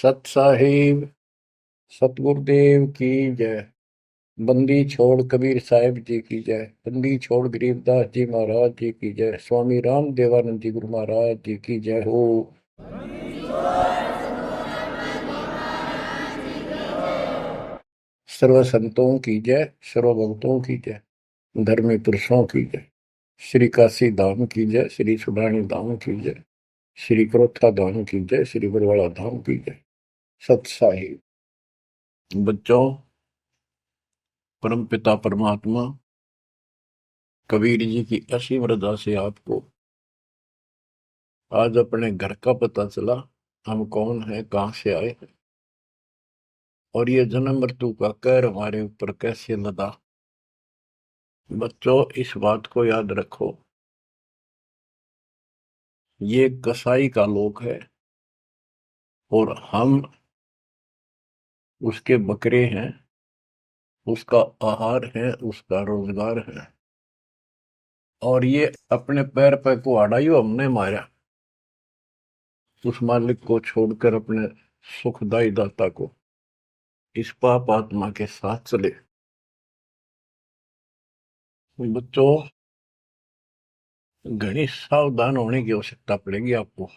सत साहिब सतगुरुदेव की जय। बंदी छोड़ कबीर साहिब जी की जय। बंदी छोड़ गरीबदास जी महाराज जी की जय। स्वामी राम देवानंद जी गुरु महाराज जी की जय हो। सर्व संतों की जय, सर्व भक्तों की जय, धर्मी पुरुषों की जय। श्री काशी धाम की जय, श्री सुब्राणी धाम की जय, श्री क्रोथा धाम की जय, श्री बरवाड़ा धाम की जय। सत साहिब बच्चों, परम पिता परमात्मा कबीर जी की असीम रजा से आपको आज अपने घर का पता चला। हम कौन है, कहां से आए हैं, और ये जन्म मृत्यु का कहर हमारे ऊपर कैसे लदा। बच्चों, इस बात को याद रखो, ये कसाई का लोक है और हम उसके बकरे हैं, उसका आहार है, उसका रोजगार है। और ये अपने पैर पे कुहाड़ा हमने मारा, उस मालिक को छोड़कर अपने सुखदाई दाता को इस पाप आत्मा के साथ चले। बच्चों, घनी सावधान होने की आवश्यकता पड़ेगी आपको।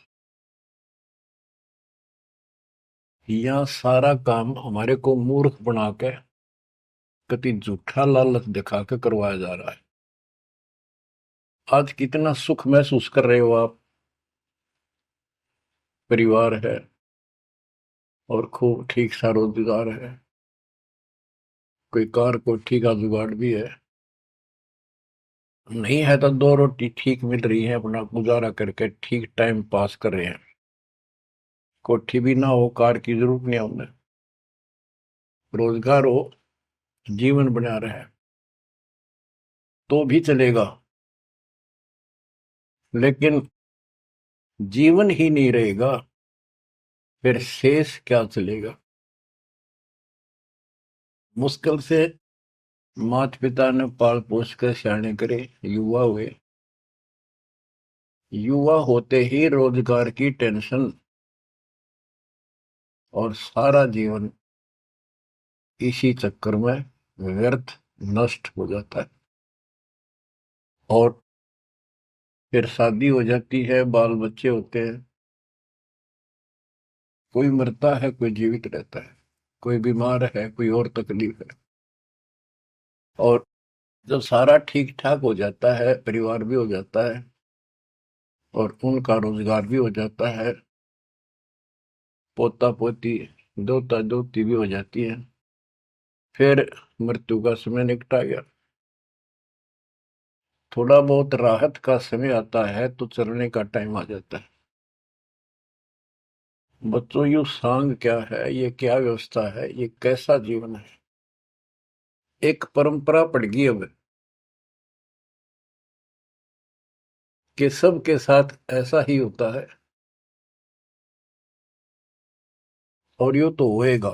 यह सारा काम हमारे को मूर्ख बना के कति झूठा लालच दिखा के करवाया जा रहा है। आज कितना सुख महसूस कर रहे हो आप, परिवार है और खूब ठीक सा रोजगार है, कोई कार को ठीक जुगाड़ भी है, नहीं है तो दो रोटी ठीक मिल रही है, अपना गुजारा करके ठीक टाइम पास कर रहे हैं। कोठी भी ना हो, कार की जरूरत नहीं है उन्हें, रोजगार हो, जीवन बना रहे तो भी चलेगा। लेकिन जीवन ही नहीं रहेगा, फिर शेष क्या चलेगा। मुश्किल से माता पिता ने पाल पोस कर सियाने करे, युवा हुए, युवा होते ही रोजगार की टेंशन और सारा जीवन इसी चक्कर में व्यर्थ नष्ट हो जाता है। और फिर शादी हो जाती है, बाल बच्चे होते हैं, कोई मरता है, कोई जीवित रहता है, कोई बीमार है, कोई और तकलीफ है। और जब सारा ठीक ठाक हो जाता है, परिवार भी हो जाता है और उनका रोजगार भी हो जाता है, पोता पोती दोता दोती भी हो जाती है, फिर मृत्यु का समय निकटा गया। थोड़ा बहुत राहत का समय आता है तो चलने का टाइम आ जाता है। बच्चों, यू सांग क्या है, ये क्या व्यवस्था है, ये कैसा जीवन है। एक परंपरा पड़ गई अब कि सबके साथ ऐसा ही होता है और यो तो होएगा।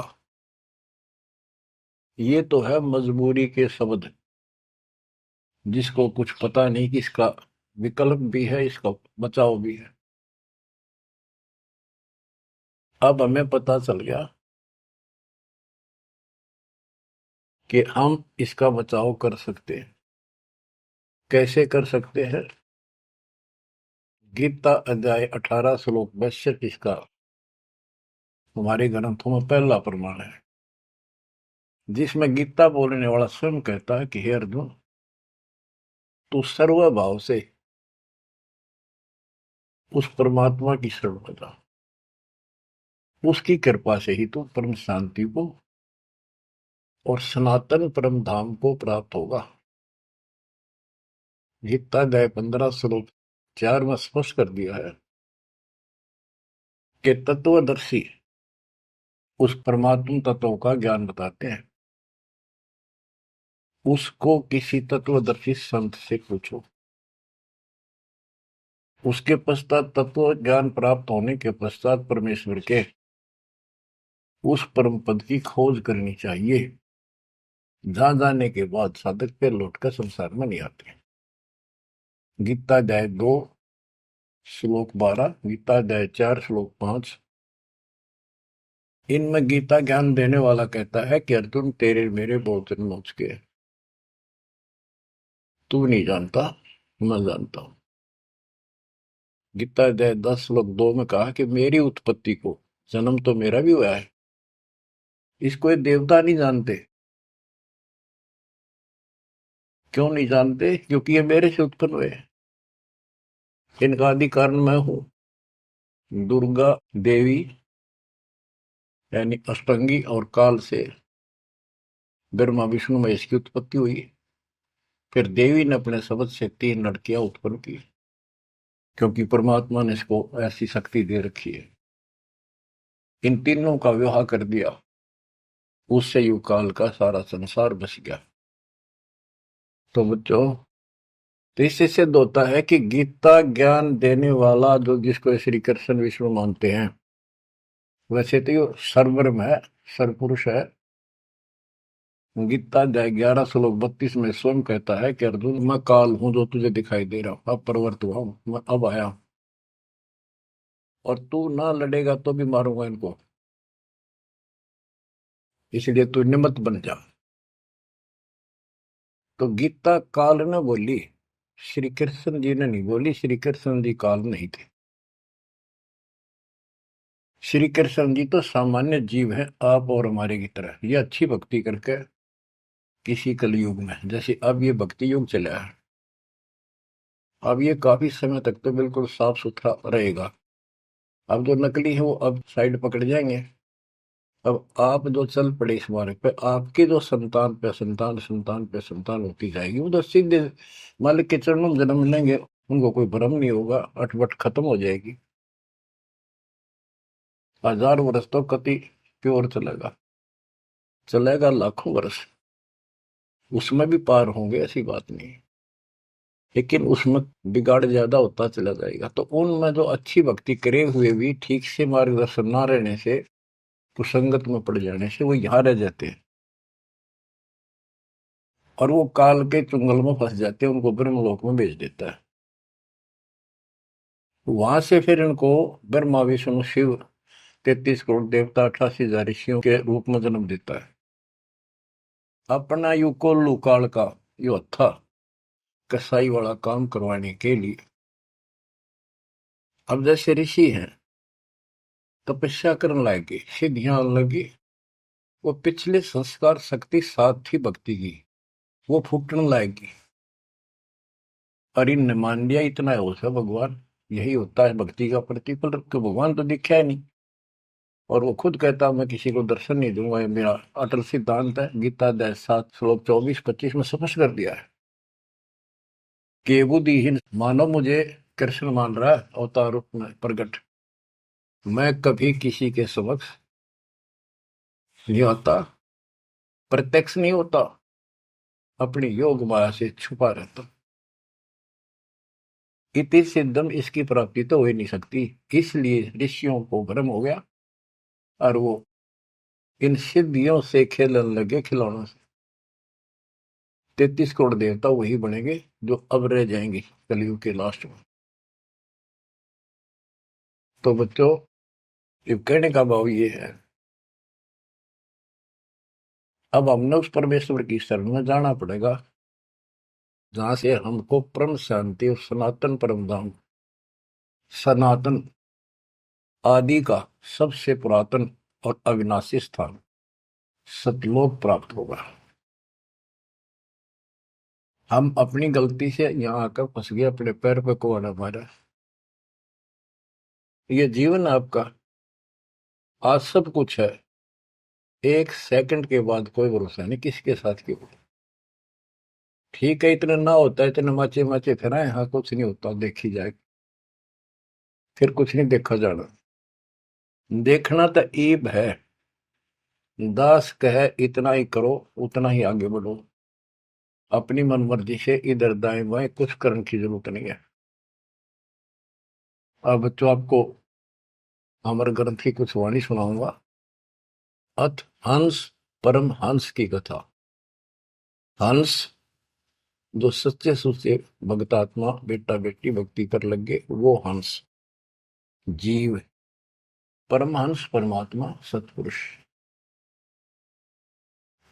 ये तो है मजबूरी के शब्द, जिसको कुछ पता नहीं कि इसका विकल्प भी है, इसका बचाव भी है। अब हमें पता चल गया कि हम इसका बचाव कर सकते हैं। कैसे कर सकते हैं? गीता अध्याय 18 श्लोक 62 इसका हमारे ग्रंथों में पहला प्रमाण है, जिसमें गीता बोलने वाला स्वयं कहता है कि हे अर्जुन, तू सर्वभाव से उस परमात्मा की शरण में जा, उसकी कृपा से ही तू परम शांति को और सनातन परम धाम को प्राप्त होगा। गीता अध्याय 15 श्लोक 4 में स्पष्ट कर दिया है कि तत्वदर्शी उस परमात्म तत्व का ज्ञान बताते हैं। उसको किसी तत्वदर्शी संत से पूछो। उसके पश्चात तत्व ज्ञान प्राप्त होने के पश्चात परमेश्वर के उस परम पद की खोज करनी चाहिए, जहां जाने के बाद साधक पे लौटकर संसार में नहीं आते। गीता अध्याय 2 श्लोक 12, गीता अध्याय 4 श्लोक 5, इनमें गीता ज्ञान देने वाला कहता है कि अर्जुन तेरे मेरे बहुत जन्म हो चुके हैं, तू नहीं जानता, मैं जानता हूं। गीता अध्याय 10 श्लोक 2 में कहा कि मेरी उत्पत्ति को, जन्म तो मेरा भी हुआ है, इसको ये देवता नहीं जानते। क्यों नहीं जानते? क्योंकि ये मेरे से उत्पन्न हुए हैं। इनका आदि कारण मैं हूं। दुर्गा देवी यानी अष्टंगी और काल से ब्रह्मा विष्णु महेश की उत्पत्ति हुई। फिर देवी ने अपने शब्द से 3 लड़कियां उत्पन्न की, क्योंकि परमात्मा ने इसको ऐसी शक्ति दे रखी है। इन तीनों का विवाह कर दिया, उससे युग काल का सारा संसार बच गया। तो बच्चों, तो इससे सिद्ध होता है कि गीता ज्ञान देने वाला जो, जिसको श्री कृष्ण विष्णु मानते हैं, वैसे तो ये सर्वब्रह्म है, सर्वपुरुष है। गीता अध्याय 11 श्लोक 32 में स्वयं कहता है कि अर्जुन, मैं काल हूं जो तुझे दिखाई दे रहा हूं, अब प्रवर्त हुआ हूं, मैं अब आया हूं, और तू ना लड़ेगा तो भी मारूंगा इनको, इसलिए तू निमित्त बन जा। तो गीता काल ने बोली, श्री कृष्ण जी ने नहीं बोली। श्री कृष्ण जी काल नहीं थे। श्री कृष्ण जी तो सामान्य जीव है, आप और हमारे की तरह। ये अच्छी भक्ति करके किसी कलयुग में, जैसे अब ये भक्ति युग चला है, अब ये काफी समय तक तो बिल्कुल साफ सुथरा रहेगा। अब जो नकली है वो अब साइड पकड़ जाएंगे। अब आप जो चल पड़े इस मार्ग पे, आपकी जो संतान पे संतान संतान पे संतान होती जाएगी, वो तो सीधे मालिक के चरणों में जन्म लेंगे। उनको कोई भ्रम नहीं होगा, अटपट खत्म हो जाएगी। 1000 वर्ष तो कति प्योर चलेगा, चलेगा लाखों वर्ष, उसमें भी पार होंगे, ऐसी बात नहीं। लेकिन उसमें बिगाड़ ज्यादा होता चला जाएगा। तो उनमें जो अच्छी भक्ति करे हुए भी ठीक से मार्गदर्शन ना रहने से, कुसंगत में पड़ जाने से, वो यहाँ रह जाते हैं और वो काल के चुंगल में फंस जाते हैं, उनको ब्रह्मलोक में भेज देता है। वहां से फिर इनको ब्रह्मा विष्णु शिव 33 करोड़ देवता 88,000 ऋषियों के रूप में जन्म देता है। अपना युकोल्लू काल का यो था कसाई वाला काम करवाने के लिए। अब जैसे ऋषि हैं, तपस्या करने लगे, सिद्धियां लगी, वो पिछले संस्कार शक्ति साथ थी भक्ति की, वो फूटने लायकी। और इनने मान लिया इतना हो सा भगवान, यही होता है भक्ति का प्रतिफल। तो भगवान तो दिखा है नहीं, और वो खुद कहता मैं किसी को दर्शन नहीं दूंगा, ये मेरा अटल सिद्धांत है। गीता अध्याय 7 श्लोक 24-25 में स्पष्ट कर दिया है कि बुद्धिहीन मानव मुझे कृष्ण मान रहा है अवतार रूप में प्रकट, मैं कभी किसी के समक्ष नहीं आता, प्रत्यक्ष नहीं होता, अपनी योग माया से छुपा रहता। इति सिद्धम, इसकी प्राप्ति तो हो ही नहीं सकती। इसलिए ऋषियों को भ्रम हो गया और वो इन सिद्धियों से खेलने लगे, खिलौनों से। 33 करोड़ देवता वही बनेंगे जो अब रह जाएंगे कलयुग के लास्ट में। तो बच्चों, ये कहने का भाव ये है, अब हमने उस परमेश्वर की शरण में जाना पड़ेगा जहां से हमको परम शांति और सनातन परम धाम, सनातन आदि का सबसे पुरातन और अविनाशी स्थान सतलोक प्राप्त होगा। हम अपनी गलती से यहाँ आकर फंस गए, अपने पैर पे कुआं मारा। ये जीवन आपका, आज सब कुछ है, 1 सेकंड के बाद कोई भरोसा नहीं किसके साथ क्यों। ठीक है, इतना ना होता है, इतने मचे मचे फिर हाँ कुछ नहीं होता, देखी जाए, फिर कुछ नहीं देखा जाना। देखना तो ईब है, दास कहे इतना ही करो, उतना ही आगे बढ़ो, अपनी मन मर्जी से इधर दाएं बाएं कुछ करने की जरूरत नहीं है। अब बच्चों, आपको अमर ग्रंथ की कुछ वाणी सुनाऊंगा। अथ हंस परम हंस की कथा। हंस जो सच्चे सुच्चे भक्तात्मा बेटा बेटी भक्ति कर लगे, वो हंस जीव। परमहंस परमात्मा सतपुरुष,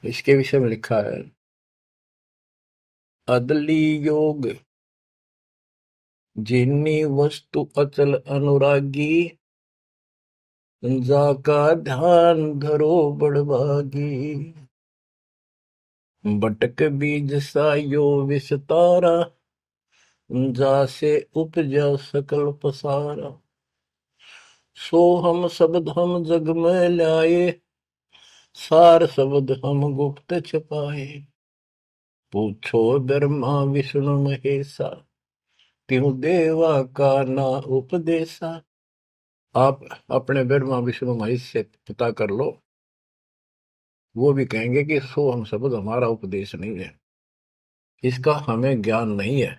इसके विषय में लिखा है, अदली योग जिन्नी वस्तु अचल अनुरागी, जाका ध्यान धरो बड़भागी। बटक बीज सायो विस्तारा, जासे उपजा सकल पसारा। सो हम शब्द हम जग में लाए, सार शब्द हम गुप्त छपाए। पूछो ब्रह्मा विष्णु महेशा, त्यों देवा का ना उपदेशा। आप अपने ब्रह्मा विष्णु महेश से पता कर लो, वो भी कहेंगे कि सो हम शब्द हमारा उपदेश नहीं है, इसका हमें ज्ञान नहीं है।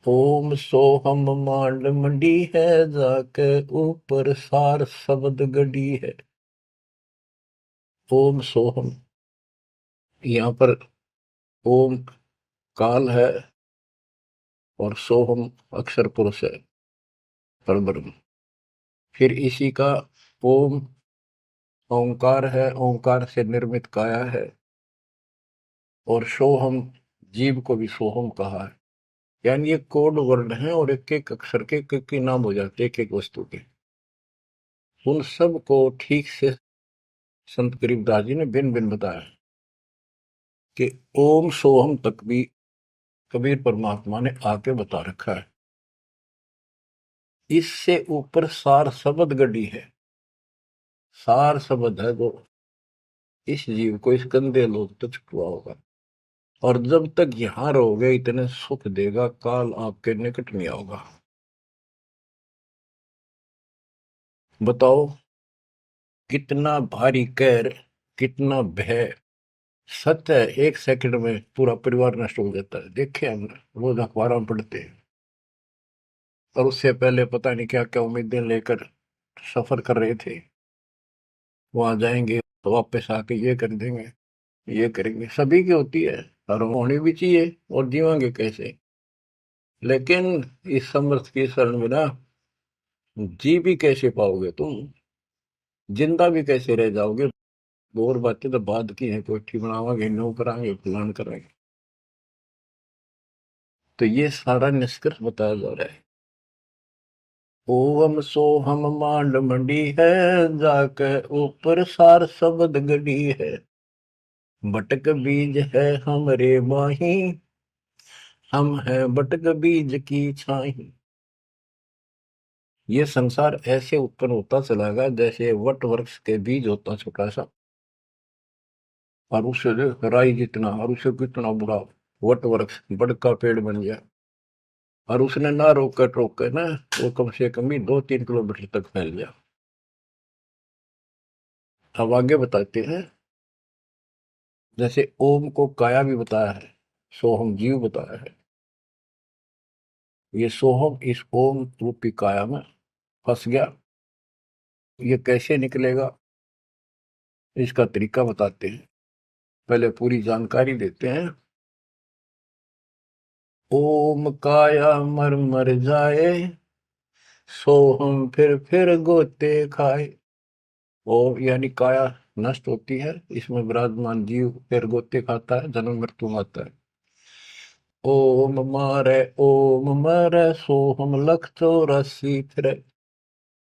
ओम सोहम मांड मंडी है, जाके ऊपर सार शब्द गड़ी है। ओम सोहम, यहाँ पर ओम काल है और सोहम अक्षर पुरुष है, परब्रह्म। फिर इसी का ओम ओंकार है, ओंकार से निर्मित काया है, और सोहम जीव को भी सोहम कहा है। यानी ये कोड वर्ण है और एक एक अक्षर के एक नाम हो जाते हैं, एक एक वस्तु के। उन सब को ठीक से संत गरीबदास जी ने भिन्न भिन्न बताया कि ओम सोहम तक भी कबीर परमात्मा ने आके बता रखा है। इससे ऊपर सार शब्द गढ़ी है, सार शब्द है जो इस जीव को इस गंदे लोग तक छुआ होगा, और जब तक यहां रहोगे इतने सुख देगा, काल आपके निकट नहीं आओगा। बताओ कितना भारी कहर, कितना भय। सत्य है, एक सेकंड में पूरा परिवार नष्ट हो जाता है, देखे हमने, रोज अखबारों में पढ़ते हैं। और उससे पहले पता नहीं क्या क्या उम्मीदें लेकर सफर कर रहे थे, वहां जाएंगे तो वापस आके ये कर देंगे, ये करेंगे। सभी की होती है और होनी भी चाहिए, और जीवांगे कैसे। लेकिन इस समर्थ की शरण में ना जी भी कैसे पाओगे तुम, जिंदा भी कैसे रह जाओगे। और बातें तो बाद की है, कोठी बनावांगे, नो करांगे, प्लान करांगे। तो ये सारा निष्कर्ष बताया जा रहा है। ओम सोहम मांड मंडी है, जाके ऊपर सार शब्द गढ़ी है। बटक बीज है हमरे माही, हम है बटक बीज की छाही। ये संसार ऐसे उत्पन्न होता चला गया जैसे वट वृक्ष के बीज होता छोटा सा, और उससे राई जितना, और उससे कितना बड़ा वट वृक्ष बड़का पेड़ बन गया। और उसने ना रोक कर टोक कर ना, वो कम से कम भी 2-3 किलोमीटर तक फैल गया। अब आगे बताते हैं, जैसे ओम को काया भी बताया है, सोहम जीव बताया है। ये सोहम इस ओम रूपी काया में फंस गया, ये कैसे निकलेगा इसका तरीका बताते हैं। पहले पूरी जानकारी देते हैं। ओम काया मर मर जाए, सोहम फिर गोते खाए। ओम यानी काया नष्ट होती है, इसमें विराजमान जीव फिर गोते खाता है, जन्म मृत्यु आता है। ओम मारे सोहम लख 84 फिरे।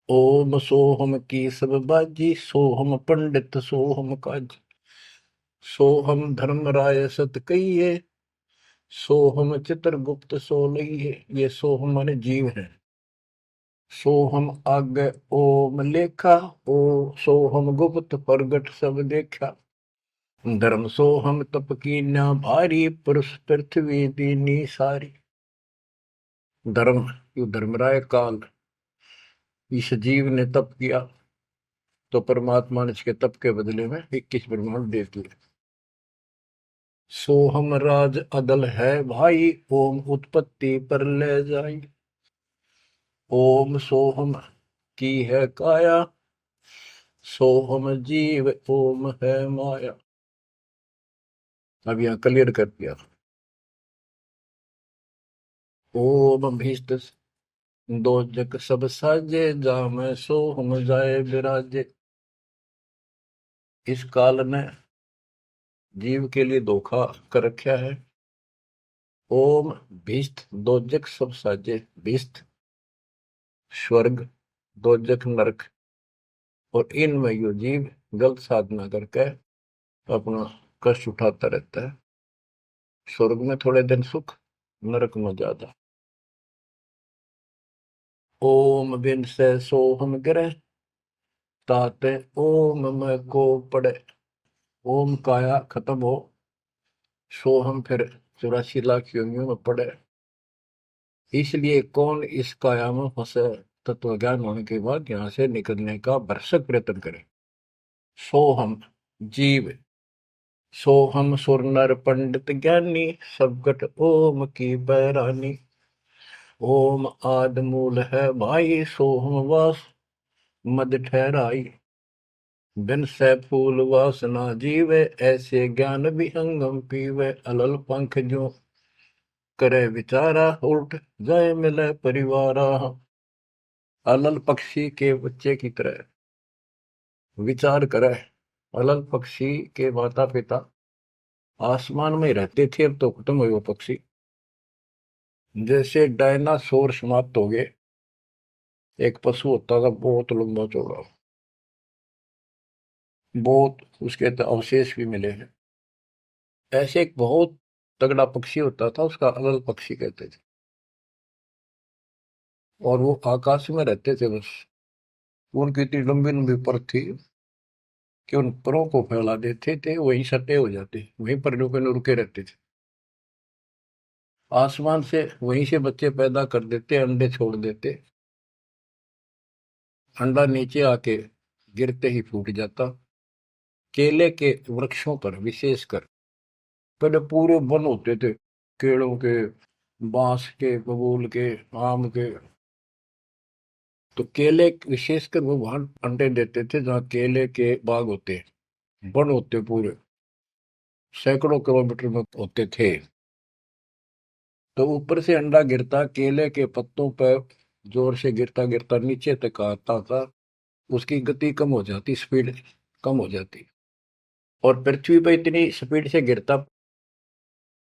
ओम सोहम की सब बाजी, सोहम पंडित सोहम काज। सोहम धर्म राय सत कहिए, सोहम चित्रगुप्त सो लइए। ये सोहम माने जीव है। सोहम आगे ओम लेखा, ओ सोहम गुप्त प्रगट सब देखा। धर्म सोहम तप की ना भारी, पुरुष पृथ्वी दीनी सारी। धर्म, यो धर्मराय काल, इस जीव ने तप किया तो परमात्मा ने इसके तप के बदले में 21 ब्रह्मांड दे दिए। सोहम राज अदल है भाई, ओम उत्पत्ति पर ले जाई। ओम सोहम की है काया, सोहम जीव ओम है माया। अब यहां क्लियर कर दिया। ओम भीष्ट दो जग सब साजे, जाम सो हम जाए विराजे। इस काल ने जीव के लिए धोखा कर रखा है। ओम भीष्ट दोजक सब साजे, भीष्ट स्वर्ग, दोजक नरक, और इनमें यो जीव गलत साधना करके अपना कष्ट उठाता रहता है। स्वर्ग में थोड़े दिन सुख, नरक में ज्यादा। ओम बिन से सोहम गिरे, ताते ओम में को पड़े। ओम काया खत्म हो, सोहम फिर 84 लाख योनियों में पड़े। इसलिए कौन इस काया में फंसे, तत्व ज्ञान होने के बाद यहां से निकलने का भरसक प्रयत्न करे। सोहम जीव, सोहम सुर नर पंडित ज्ञानी, सबगट ओम की बैरानी। ओम आद मूल है भाई, सोहम वास मद ठहराई। बिन सै फूल वासना जीवे, ऐसे ज्ञान विहंगम पीवे। अलल पंख जो करे विचारा, उल्ट जाए मिले परिवारा। अलल पक्षी के बच्चे की तरह विचार करे। अलल पक्षी के माता पिता आसमान में रहते थे, अब तो खत्म हुए वो पक्षी। जैसे डायनासोर समाप्त हो गए। एक पशु होता था बहुत लंबा चौड़ा, बहुत उसके तो अवशेष भी मिले हैं। ऐसे एक बहुत तगड़ा पक्षी होता था, उसका अलल पक्षी कहते थे। और वो आकाश में रहते थे बस। उनकी इतनी लंबी लंबी पर थी कि उन परों को फैला देते थे, वहीं सटे हो जाते, वहीं पर रुके न रुके रहते थे। आसमान से वहीं से बच्चे पैदा कर देते, अंडे छोड़ देते। अंडा नीचे आके गिरते ही फूट जाता। केले के वृक्षों पर विशेषकर पहले पूरे वन होते थे, केलों के, बांस के, बबूल के, आम के। तो केले विशेषकर वो वहां अंडे देते थे जहाँ केले के बाग होते, वन होते पूरे, सैकड़ों किलोमीटर में होते थे। तो ऊपर से अंडा गिरता, केले के पत्तों पर जोर से गिरता गिरता नीचे तक आता था। उसकी गति कम हो जाती, स्पीड कम हो जाती, और पृथ्वी पर इतनी स्पीड से गिरता,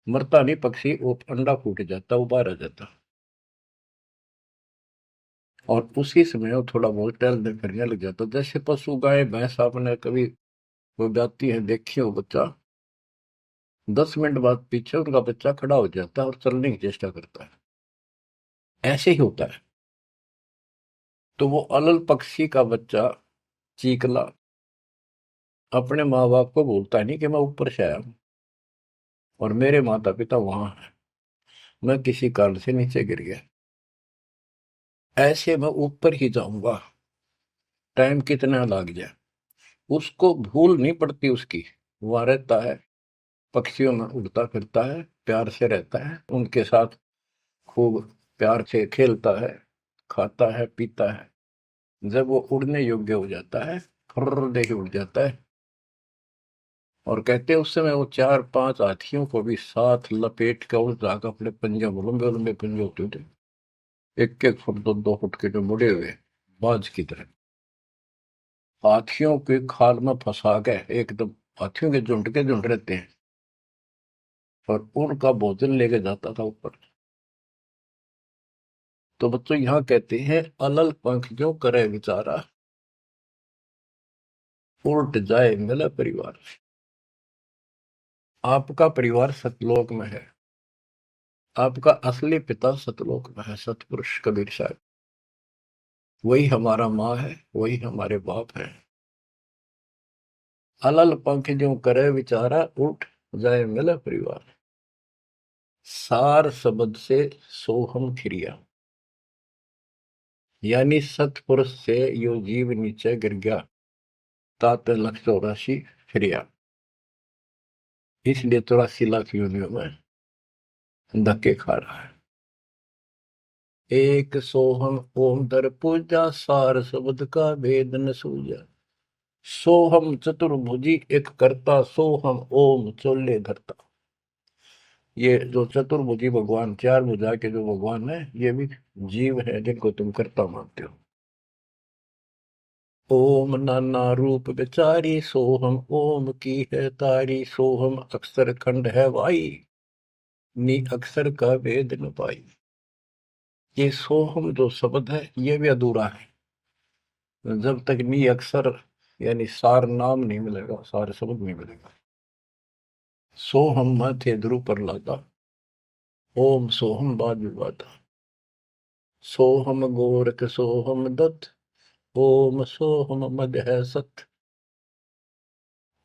मरता नहीं पक्षी, वो अंडा फूट जाता, वो बाहर आ जाता। और उसी समय वो थोड़ा बहुत टहलने फिरने लग जाता। जैसे पशु गाय भैंस आपने कभी वो जाती है देखी हो, बच्चा 10 मिनट बाद पीछे उनका बच्चा खड़ा हो जाता है और चलने की चेष्टा करता है। ऐसे ही होता है। तो वो अलल पक्षी का बच्चा चीकला अपने माँ बाप को बोलता नहीं कि मैं ऊपर से आया हूं और मेरे माता पिता वहां हैं, मैं किसी कारण से नीचे गिर गया, ऐसे मैं ऊपर ही जाऊंगा, टाइम कितना लग जाए। उसको भूल नहीं पड़ती उसकी, वहां रहता है, पक्षियों में उड़ता फिरता है, प्यार से रहता है उनके साथ, खूब प्यार से खेलता है, खाता है, पीता है। जब वो उड़ने योग्य हो जाता है, फर्र दे के उड़ जाता है। और कहते हैं उस समय वो 4-5 हाथियों को भी साथ लपेट कर उस जाकर अपने पंजे में, लंबे लंबे पंजे होते थे, 1-1 फुट 2-2 फुट के, जो मुड़े हुए बाज की तरह, हाथियों के खाल में फंसा के एकदम, हाथियों के झुंड रहते हैं, और उनका भोजन लेके जाता था ऊपर। तो बच्चों यहाँ कहते हैं अलल पंख जो करे विचारा, उल्ट जाए मिला परिवार। आपका परिवार सतलोक में है, आपका असली पिता सतलोक में है, सतपुरुष कबीर साहब। वही हमारा माँ है, वही हमारे बाप है। अलल पंख जो करे विचारा, उठ जाए मिला परिवार। सार शब्द से सोहम फिरिया, यानी सतपुरुष से यो जीव नीचे गिर गया, तात 184 फिरिया। इसलिए 84 लाख योनियों में धक्के खा रहा है। एक सोहम ओम दर पूजा, सार शब्द का भेद न सूझा। सोहम चतुर्भुजी एक करता, सोहम ओम चोले धरता। ये जो चतुर्भुजी भगवान, चार भुजा के जो भगवान है, ये भी जीव है जिनको तुम कर्ता मानते हो। ओम नाना रूप विचारी सोहम, ओम की है तारी सोहम, अक्षर खंड है वाई, नी अक्षर का वेद न पाई। ये सोहम जो शब्द है ये भी अधूरा है, जब तक नी अक्षर यानी सार नाम नहीं मिलेगा, सार शब्द नहीं मिलेगा। सोहम माथे ध्रुव पर लाता, ओम सोहम बाद विवादा, सोहम गोरख सोहम दत्त, ओम सोहम मद है सत,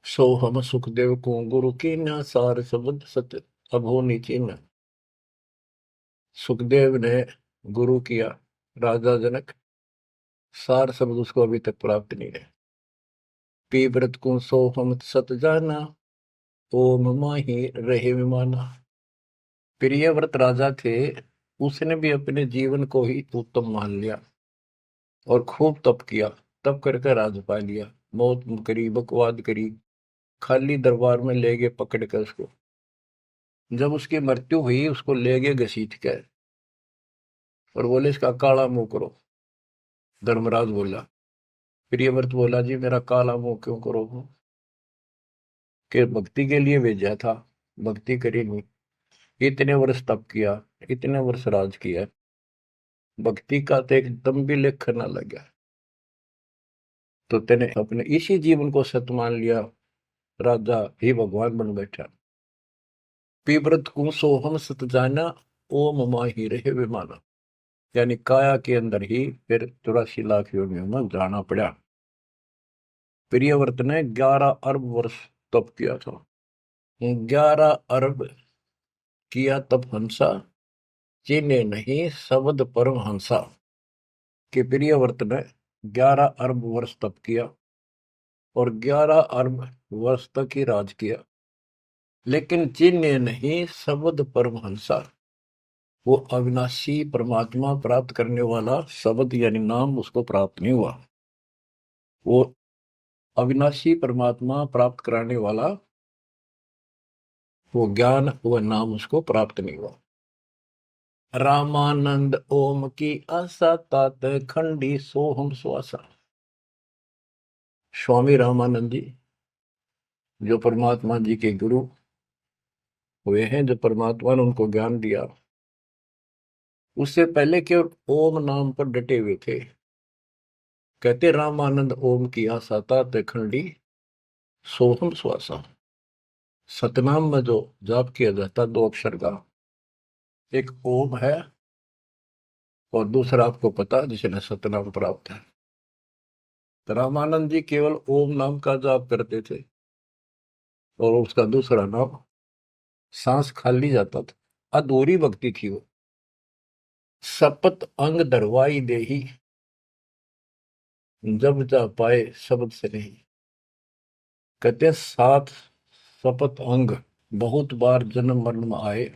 सोहम सुखदेव को गुरु की न, सार शब्द सत अभो नीचीन। सुखदेव ने गुरु किया राजा जनक, सार शब्द उसको अभी तक प्राप्त नहीं है। पी व्रत को सोहम सत जाना, ओम माही रहे विमाना। प्रियव्रत राजा थे, उसने भी अपने जीवन को ही उत्तम मान लिया और खूब तप किया, तप करके राज पा लिया। मौत करी, बकवाद करी, खाली दरबार में ले गए पकड़ कर उसको। जब उसकी मृत्यु हुई उसको ले गए घसीट कर और बोले इसका काला मुंह करो। धर्मराज बोला, प्रियव्रत बोला जी मेरा काला मुंह क्यों करो, कि भक्ति के लिए भेजा था, भक्ति करी नहीं, इतने वर्ष तप किया, इतने वर्ष राज किया, भक्ति का तो एकदम भी लेख न लगा, तो तेने अपने इसी जीवन को सत्य मान लिया, राजा ही भगवान बन बैठा। पीव्रत को सोहम सत जाना, ओम माही रहे विमाना। यानी काया के अंदर ही फिर 84 लाख योनियों में जाना पड़ा। प्रियव्रत ने 11 अरब वर्ष तप किया था। 11 अरब किया तप हंसा, चीने नहीं शब्द परम हंसा। कि प्रियव्रत ने 11 अरब वर्ष तप किया और 11 अरब वर्ष तक ही राज किया, लेकिन चीने नहीं शब्द परम हंसा। वो अविनाशी परमात्मा प्राप्त करने वाला शब्द यानी नाम उसको प्राप्त नहीं हुआ। वो अविनाशी परमात्मा प्राप्त कराने वाला वो ज्ञान, वो नाम उसको प्राप्त नहीं हुआ। रामानंद ओम की आशा, तात खंडी सोहम स्वासा। स्वामी रामानंद जी जो परमात्मा जी के गुरु हुए हैं, जो परमात्मा ने उनको ज्ञान दिया, उससे पहले केवल ओम नाम पर डटे हुए थे। कहते रामानंद ओम की आशा, तात खंडी सोहम स्वासा। सतनाम में जो जाप किया जाता 2 अक्षर का, एक ओम है और दूसरा आपको पता जिसने सतनाम प्राप्त है। तो रामानंद जी केवल ओम नाम का जाप करते थे और उसका दूसरा नाम, सांस खाली जाता था, अधूरी भक्ति थी वो। सपत अंग दरवाई देही, जब जा पाए शब्द से नहीं। कहते 7 सपत अंग बहुत बार जन्म मरण में आए,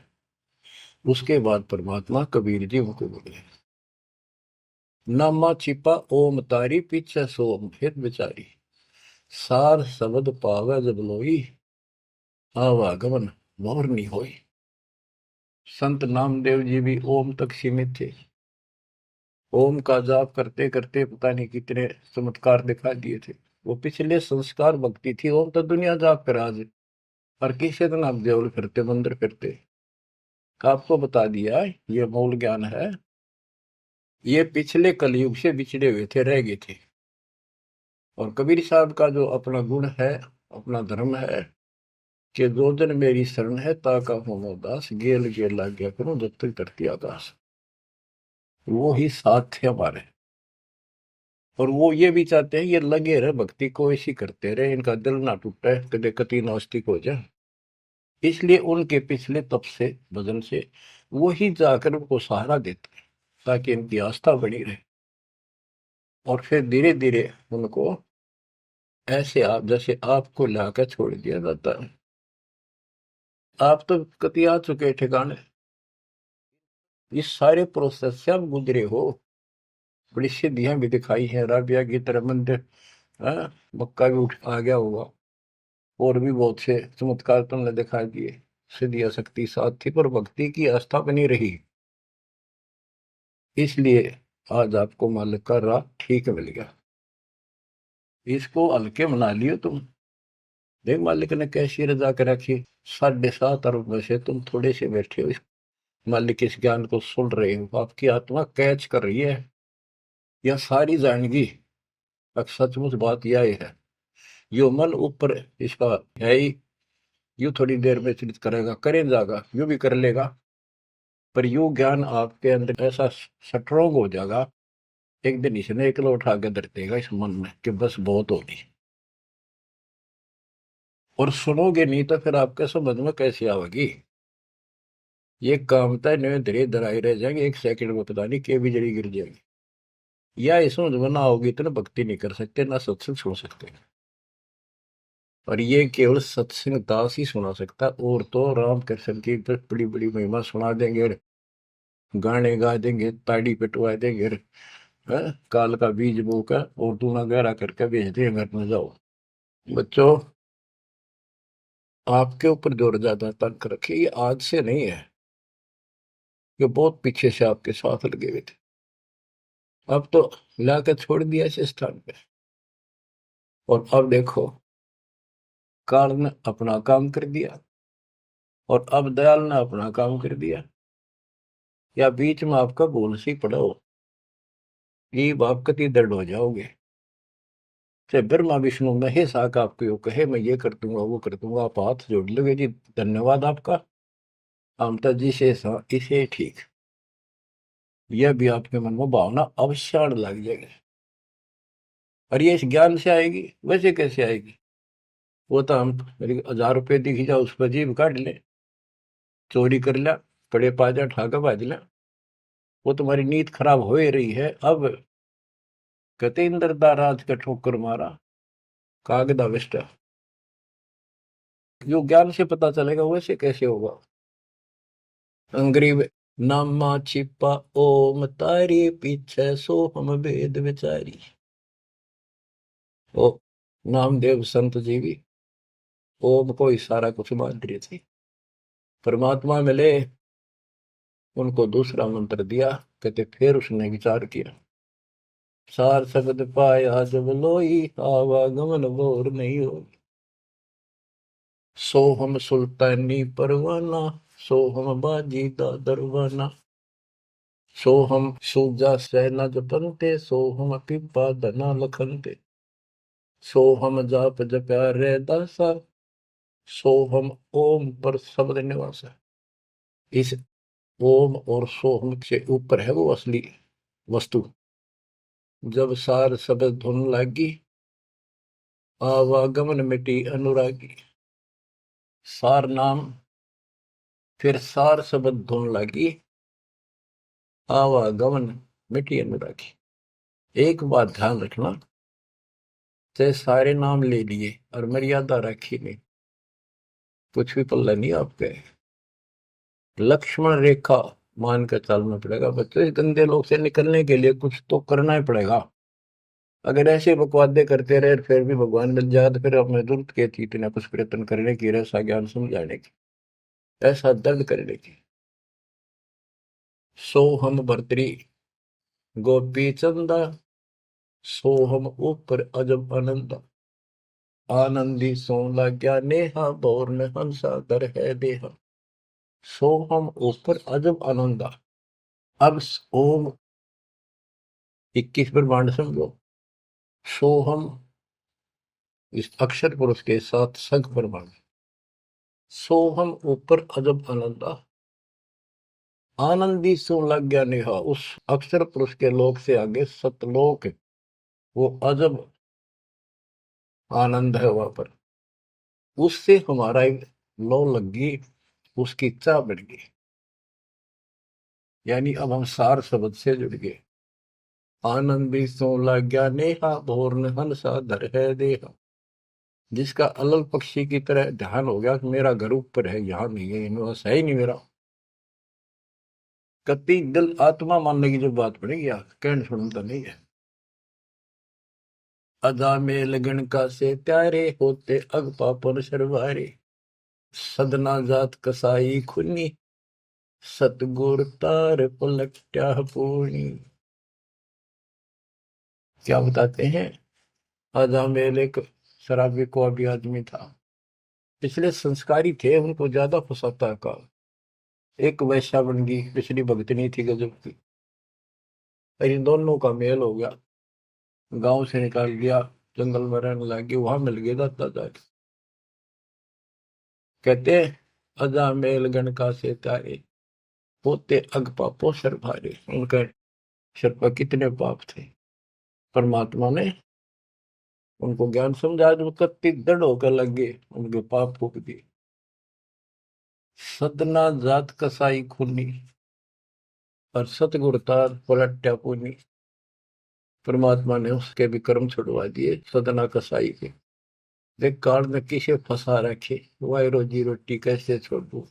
उसके बाद परमात्मा कबीर जी उनको बोले, नामा छिपा ओम तारी, पीछे सोम हित विचारी। सार शब्द पावे जब लोई, आवागमन मोर नहीं होई। संत नामदेव जी भी ओम तक सीमित थे। ओम का जाप करते करते पता नहीं कितने चमत्कार दिखा दिए थे। वो पिछले संस्कार भक्ति थी। ओम तो दुनिया जाप कर आज, और किसी दिन आप देवल फिरते, मंदिर फिरते। आपको बता दिया ये मूल ज्ञान है। ये पिछले कलयुग से बिछड़े हुए थे, रह गए थे। और कबीर साहब का जो अपना गुण है, अपना धर्म है कि दो दिन मेरी शरण है, ताका हो दास, गेल गेल लाग गया करूं जब तक धरती आकाश। वो ही साथ थे हमारे। और वो ये भी चाहते हैं ये लगे रहे भक्ति को, ऐसी करते रहे, इनका दिल ना टूटे, कदे कति नास्तिक हो जाए। इसलिए उनके पिछले तप से, भजन से वो ही जाकर उनको सहारा देते हैं ताकि इनकी आस्था बनी रहे। और फिर धीरे धीरे उनको ऐसे आप जैसे आपको लाकर छोड़ दिया जाता है। आप तो कति आ चुके ठिकाने, इस सारे प्रोसेस से आप गुजरे हो। बड़ी सिद्धियां भी दिखाई हैं, राबिया की तरह मंदिर, मक्का भी उठ आ गया होगा, और भी बहुत से चमत्कार तुमने दिखा दिए। सिद्धि शक्ति साथ थी पर भक्ति की आस्था बनी रही, इसलिए आज आपको मालिक का राह ठीक मिल गया। इसको हल्के मना लियो तुम। देख मालिक ने कैसी रजा कर रखी, 7.5 अरब में से तुम थोड़े से बैठे हो, मालिक इस ज्ञान को सुन रहे हो, आपकी आत्मा कैच कर रही है, यह सारी जानेगी। अब सचमुच बात यह है, यो मन ऊपर इसका है ही, यू थोड़ी देर में चिंतित करेगा, करें जाएगा, यू भी कर लेगा, पर यू ज्ञान आपके अंदर ऐसा स्ट्रोंग हो जाएगा, एक दिन इसने एकला उठा के धर देगा इस मन में कि बस बहुत होगी। और सुनोगे नहीं तो फिर आपके समझ में कैसे आवेगी। ये कामता नहीं धीरे धराई रह जाएंगे, एक सेकंड में पता नहीं के भी जड़ी गिर जाएगी। या इस समझ में ना होगी तो ना भक्ति नहीं कर सकते, ना सत्संग सुन सकते। और ये केवल सत्संग दास ही सुना सकता, और तो राम कृष्ण की बड़ी बड़ी महिमा सुना देंगे, गाने गा देंगे, ताड़ी पिटवा देंगे, काल का बीज बोकर और दूना गहरा करके भेज देंगे घर में, जाओ। बच्चों, आपके ऊपर जोर ज्यादा तंक रखिए, ये आज से नहीं है, ये बहुत पीछे से आपके साथ लगे हुए थे, अब तो लाकर छोड़ दिया इस स्थान पे। और अब देखो, काल ने अपना काम कर दिया और अब दयाल ने अपना काम कर दिया, या बीच में आपका भूल सी पड़ा हो, ये आप कति दर्द हो जाओगे। चाहे ब्रह्मा विष्णु महेश आका आपको यो कहे मैं ये कर दूंगा वो कर दूंगा, आप हाथ जोड़ लोगे जी धन्यवाद आपका, आमता जी से इसे ठीक, यह भी आपके मन में भावना अवश्य आने लग जाएगी। और ये इस ज्ञान से आएगी, वैसे कैसे आएगी? वो तो हम मेरी 1000 रुपये दिखी जाओ उस पर जीभ काट ले, चोरी कर लिया, कड़े पाजा ठाका भाज लिया, वो तुम्हारी नीयत खराब हो ही रही है। अब कहते इंद्रदा राज का ठोकर मारा कागदा विष्टा, जो ज्ञान से पता चलेगा वैसे कैसे होगा। अंग्रेज नामा छिपा ओम तारी पीछे सो हम वेद विचारी। ओ नामदेव संत जी भी ओम को इशारा कुछ मान रही थी, परमात्मा मिले, उनको दूसरा मंत्र दिया, कहते फिर उसने विचार किया, सार शब्द पाया जब लोई आवागमन बोर नहीं हो, सो हम सुल्तानी परवाना, सो हम बाजी दा दरवाना, सो हम सूजा सेना जपनते, सो हम पिपा धना लखनते, सो हम जाप जप्या रे दासा, सो हम ओम पर शब्द निवासा। इस ओम और सोहम से ऊपर है वो असली वस्तु। जब सार शब्द धुन लागी, आवागमन मिटी अनुरागी। सार नाम, फिर सार शब्द धुन लागी, आवागमन मिटी अनुरागी। एक बात ध्यान रखना, चाहे सारे नाम ले लिए और मर्यादा रखी नहीं, कुछ भी पल्ला नहीं आपके। लक्ष्मण रेखा मान कर चलना पड़ेगा बच्चों, इस गंदे लोग से निकलने के लिए कुछ तो करना ही पड़ेगा। अगर ऐसे बकवादे करते रहे फिर भी भगवान मिल जाए तो फिर हमें जरूरत क्या थी इतना कुछ प्रयत्न करने की, ऐसा ज्ञान समझाने की, ऐसा दर्द करने की। सो हम भर्तरी गोपी चंदा, सो हम ऊपर अजब आनंदा, आनंदी सो लाग्या नेहा, बोर में हंसा दर है देहा, सो हम ऊपर अजब आनंदा। अब ओम 21 ब्रह्मांड समझो, सो हम इस अक्षर पुरुष के साथ संख ब्रह्मांड, सो हम ऊपर अजब आनंदा, आनंदी सो लग गया नेहा, उस अक्षर पुरुष के लोक से आगे सतलोक, वो अजब आनंद है वहां पर, उससे हमारा एक लो लग गई, उसकी चाह बढ़ गई, यानी अब हम सार शब्द से जुड़ गए। आनंदी सो लग गया नेहा, भोर हंसा धर है देहा। जिसका अलल पक्षी की तरह ध्यान हो गया कि मेरा घर ऊपर है, यहाँ नहीं है, इनमें है ही नहीं मेरा, कति दिल आत्मा मानने की जो बात पड़ेगी, कहने सुनता नहीं है। अदा में लगन का से प्यारे होते अग पापन शर्वारे, सदना जात कसाई खुनी, सतगुर तार पलट्या पूर्णी। क्या बताते हैं, अजामेल एक शराबी को अभी आदमी था, पिछले संस्कारी थे, उनको ज्यादा फंसाता का। एक वैश्या बन गई, पिछली भगतनी थी गजब की। इन दोनों का मेल हो गया, गांव से निकाल दिया, जंगल में रहने लगी, वहां मिल गए दाता जाके। कहते अजा मेल गण का से तारे, होते अग पापो सर भारे। उनके सर पर कितने पाप थे, परमात्मा ने उनको ज्ञान समझा, जो कत्ती दृढ़ होकर लग गए, उनके पाप फूक दिए। सदना जात कसाई खूनी, और सतगुर तार पलट्या पूनी। परमात्मा ने उसके भी कर्म छुड़वा दिए, सदना कसाई के। देख काल में किसे फंसा रखे, वाई रोजी रोटी कैसे छोड़ू,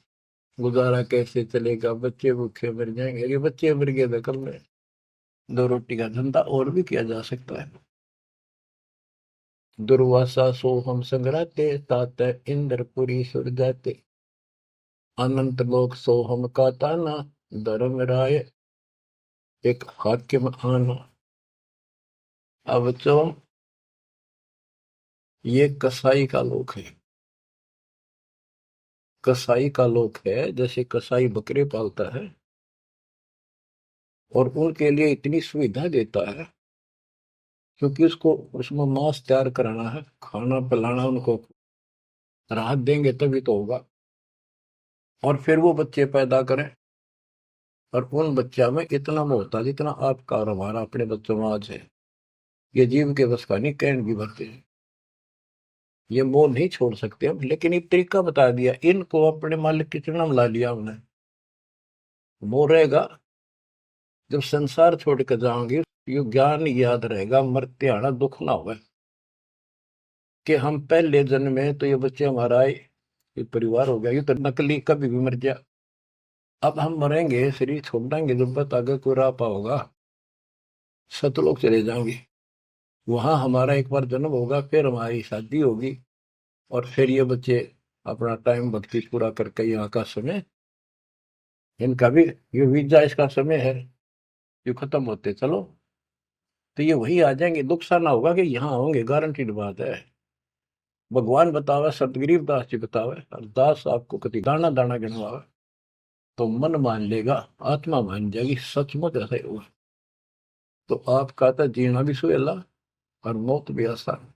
गुजारा कैसे चलेगा, बच्चे भूखे मर जाएंगे। ये बच्चे मर गए तो कल में दो रोटी का धंधा और भी किया जा सकता है। दुर्वासा सो हम संग्राते, तात इंद्रपुरी सुर जाते। अनंत लोक सो हम का ताना, धर्म राय एक हाकिम आना। अब तो ये कसाई का लोक है, कसाई का लोक है। जैसे कसाई बकरे पालता है और उनके लिए इतनी सुविधा देता है, क्योंकि उसको उसमें मांस तैयार कराना है, खाना पिलाना, उनको राहत देंगे तभी तो होगा। और फिर वो बच्चे पैदा करें, और उन बच्चा में इतना मोहता जितना आपका और हमारा अपने बच्चों में आज है, ये जीव के बस का नहीं, कैंड भी भरते हैं। ये मोह नहीं छोड़ सकते हम, लेकिन एक तरीका बता दिया, इनको अपने मालिक की चरणों में ला लिया हमने। मोह रहेगा, जब संसार छोड़ कर जाओगे, ये ज्ञान याद रहेगा, मरते आना दुख ना होगा, कि हम पहले जन्म में तो ये बच्चे हमारा आए, ये परिवार हो गया, ये तो नकली, कभी भी मर जा। अब हम मरेंगे, शरीर छोड़ देंगे, जब तक आगे कोई राह पाओगा, सतलोक चले जाएंगे। वहां हमारा एक बार जन्म होगा, फिर हमारी शादी होगी, और फिर ये बच्चे अपना टाइम भक्ति पूरा करके यहाँ का समय, इनका भी ये वीजा इसका समय है, ये खत्म होते चलो, तो ये वही आ जाएंगे। दुख सा ना होगा कि यहाँ होंगे, गारंटीड बात है। भगवान बतावे, सतगरीब दास जी बतावे, दास आपको कति दाना दाना गिनवावे, तो मन मान लेगा, आत्मा मान जाएगी, सचमुच ऐसा ही होगा। तो आपका तो जीना भी सुहेला और मौत भी आसान।